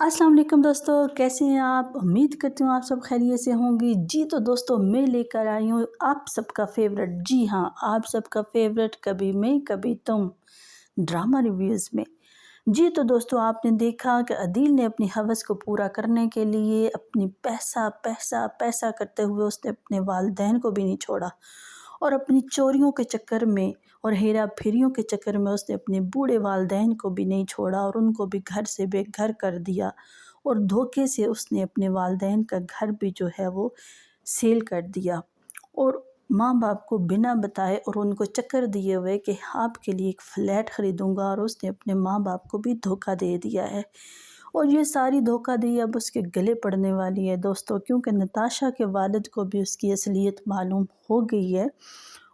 अस्सलाम वालेकुम दोस्तों, कैसे हैं आप? उम्मीद करती हूँ आप सब खैरियत से होंगे। जी तो दोस्तों, मैं लेकर आई हूँ आप सबका फेवरेट, जी हाँ, आप सबका फेवरेट कभी मैं कभी तुम ड्रामा रिव्यूज़ में। जी तो दोस्तों, आपने देखा कि अदील ने अपनी हवस को पूरा करने के लिए अपनी पैसा पैसा पैसा करते हुए उसने अपने वालिदैन को भी नहीं छोड़ा, और अपनी चोरियों के चक्कर में और हेरा फेरियों के चक्कर में उसने अपने बूढ़े वालिदैन को भी नहीं छोड़ा और उनको भी घर से बेघर कर दिया, और धोखे से उसने अपने वालिदैन का घर भी जो है वो सेल कर दिया, और माँ बाप को बिना बताए और उनको चक्कर दिए हुए कि आपके लिए एक फ़्लैट ख़रीदूँगा, और उसने अपने माँ बाप को भी धोखा दे दिया है। और ये सारी धोखाधड़ी अब उसके गले पड़ने वाली है दोस्तों, क्योंकि नताशा के वालिद को भी उसकी असलियत मालूम हो गई है,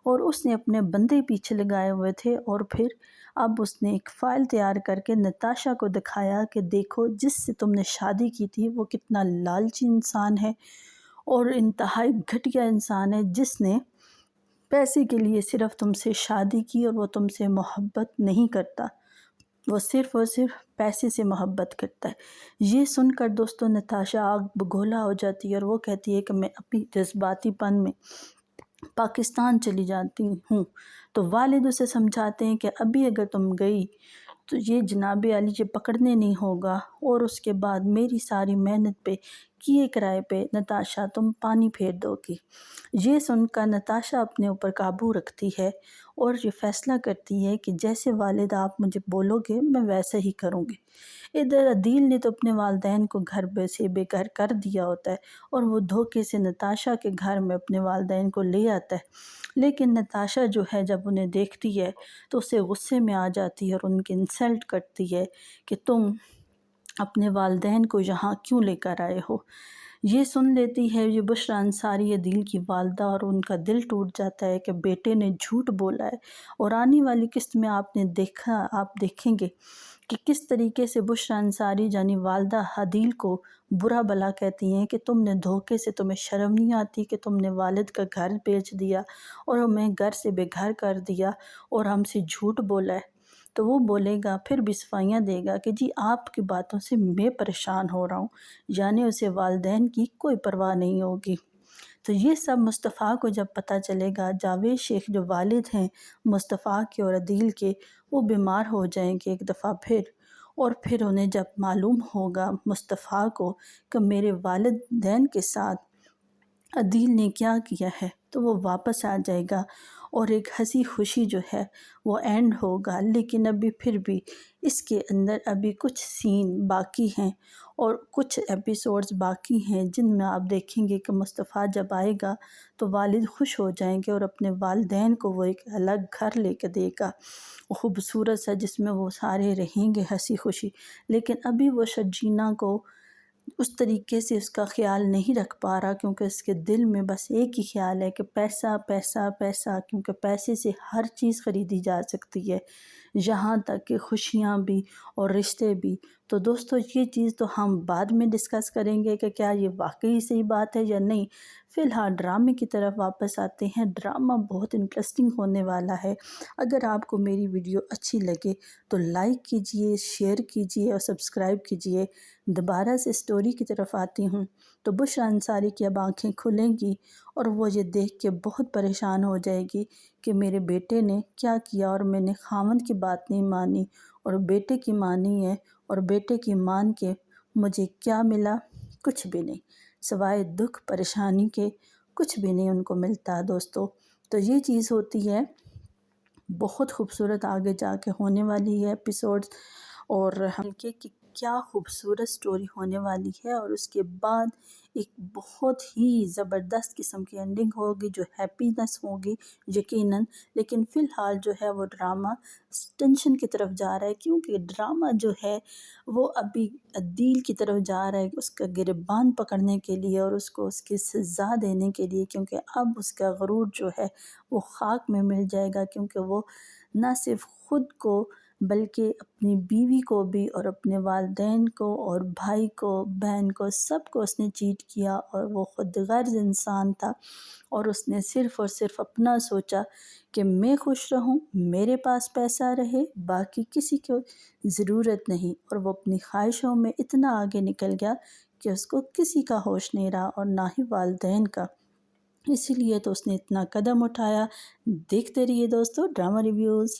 और उसने अपने बंदे पीछे लगाए हुए थे, और फिर अब उसने एक फ़ाइल तैयार करके नताशा को दिखाया कि देखो, जिससे तुमने शादी की थी वो कितना लालची इंसान है और इंतहाई घटिया इंसान है, जिसने पैसे के लिए सिर्फ़ तुमसे शादी की, और वो तुमसे मोहब्बत नहीं करता, वो सिर्फ़ और सिर्फ पैसे से मोहब्बत करता है। ये सुनकर दोस्तों नताशा आग बगोला हो जाती है, और वो कहती है कि मैं अपनी जज़्बातीपन में पाकिस्तान चली जाती हूँ। तो वालिद उसे समझाते हैं कि अभी अगर तुम गई तो ये जनाब अली ये पकड़ने नहीं होगा, और उसके बाद मेरी सारी मेहनत पे किए किराए पे नताशा तुम पानी फेर दोगी। ये सुनकर नताशा अपने ऊपर काबू रखती है और ये फ़ैसला करती है कि जैसे वालिद आप मुझे बोलोगे मैं वैसे ही करूँगी। इधर अदील ने तो अपने वालिदैन को घर से बेघर कर दिया होता है, और वो धोखे से नताशा के घर में अपने वालिदैन को ले आता है। लेकिन नताशा जो है जब उन्हें देखती है तो उसे गुस्से में आ जाती है और उनकी इंसल्ट करती है कि तुम अपने वालिदैन को यहाँ क्यों लेकर आए हो। ये सुन लेती है ये बुशरा अंसारी अदील की वालदा, और उनका दिल टूट जाता है कि बेटे ने झूठ बोला है। और आने वाली किस्त में आप देखेंगे कि किस तरीके से बुशरा अंसारी यानी वालदा अदील को बुरा भला कहती हैं कि तुमने धोखे से, तुम्हें शर्म नहीं आती कि तुमने वालिद का घर बेच दिया और हमें घर से बेघर कर दिया और हमसे झूठ बोला है। तो वो बोलेगा, फिर भी सफाइयाँ देगा कि जी आपकी बातों से मैं परेशान हो रहा हूँ, यानी उसे वालिदैन की कोई परवाह नहीं होगी। तो ये सब मुस्तफ़ा को जब पता चलेगा, जावेद शेख जो वालिद हैं मुस्तफ़ा के और अदील के, वो बीमार हो जाएंगे एक दफ़ा फिर, और फिर उन्हें जब मालूम होगा मुस्तफ़ा को कि मेरे वालिदैन के साथ अदील ने क्या किया है, तो वो वापस आ जाएगा और एक हंसी खुशी जो है वो एंड होगा। लेकिन अभी फिर भी इसके अंदर अभी कुछ सीन बाकी हैं और कुछ एपिसोड्स बाकी हैं, जिनमें आप देखेंगे कि मुस्तफ़ा जब आएगा तो वालिद खुश हो जाएंगे और अपने वालिदैन को वो एक अलग घर लेकर देगा, खूबसूरत सा, जिसमें वो सारे रहेंगे हंसी खुशी। लेकिन अभी वो शर्जीना को उस तरीके से उसका ख़्याल नहीं रख पा रहा, क्योंकि उसके दिल में बस एक ही ख़्याल है कि पैसा पैसा पैसा, क्योंकि पैसे से हर चीज़ ख़रीदी जा सकती है, यहाँ तक कि खुशियाँ भी और रिश्ते भी। तो दोस्तों ये चीज़ तो हम बाद में डिस्कस करेंगे कि क्या ये वाकई सही बात है या नहीं। फ़िलहाल ड्रामे की तरफ वापस आते हैं। ड्रामा बहुत इंटरेस्टिंग होने वाला है। अगर आपको मेरी वीडियो अच्छी लगे तो लाइक कीजिए, शेयर कीजिए और सब्सक्राइब कीजिए। दोबारा से स्टोरी की तरफ आती हूँ तो बुशरा अंसारी की अब आँखें खुलेंगी और वो ये देख के बहुत परेशान हो जाएगी कि मेरे बेटे ने क्या किया, और मैंने खामद की बात नहीं मानी और बेटे की मानी है, और बेटे की मान के मुझे क्या मिला? कुछ भी नहीं, सिवाय दुख परेशानी के कुछ भी नहीं उनको मिलता दोस्तों। तो ये चीज़ होती है, बहुत खूबसूरत आगे जाके होने वाली है एपिसोड्स, और हम के कि क्या खूबसूरत स्टोरी होने वाली है, और उसके बाद एक बहुत ही ज़बरदस्त किस्म की एंडिंग होगी जो हैप्पीनेस होगी यकीनन। लेकिन फ़िलहाल जो है वो ड्रामा टेंशन की तरफ जा रहा है, क्योंकि ड्रामा जो है वो अभी अदील की तरफ जा रहा है उसका गिरबान पकड़ने के लिए और उसको उसकी सज़ा देने के लिए, क्योंकि अब उसका गरूर जो है वो खाक में मिल जाएगा, क्योंकि वो न सिर्फ ख़ुद को بلکہ اپنی بیوی کو بھی اور اپنے والدین کو اور بھائی کو بہن کو سب کو اس نے چیٹ کیا، اور وہ خود غرض انسان تھا، اور اس نے صرف اور صرف اپنا سوچا کہ میں خوش رہوں، میرے پاس پیسہ رہے، باقی کسی کو ضرورت نہیں، اور وہ اپنی خواہشوں میں اتنا آگے نکل گیا کہ اس کو کسی کا ہوش نہیں رہا اور نہ ہی والدین کا۔ اسی لیے تو اس نے اتنا قدم اٹھایا۔ دیکھتے رہیے دوستو ڈرامہ ریویوز۔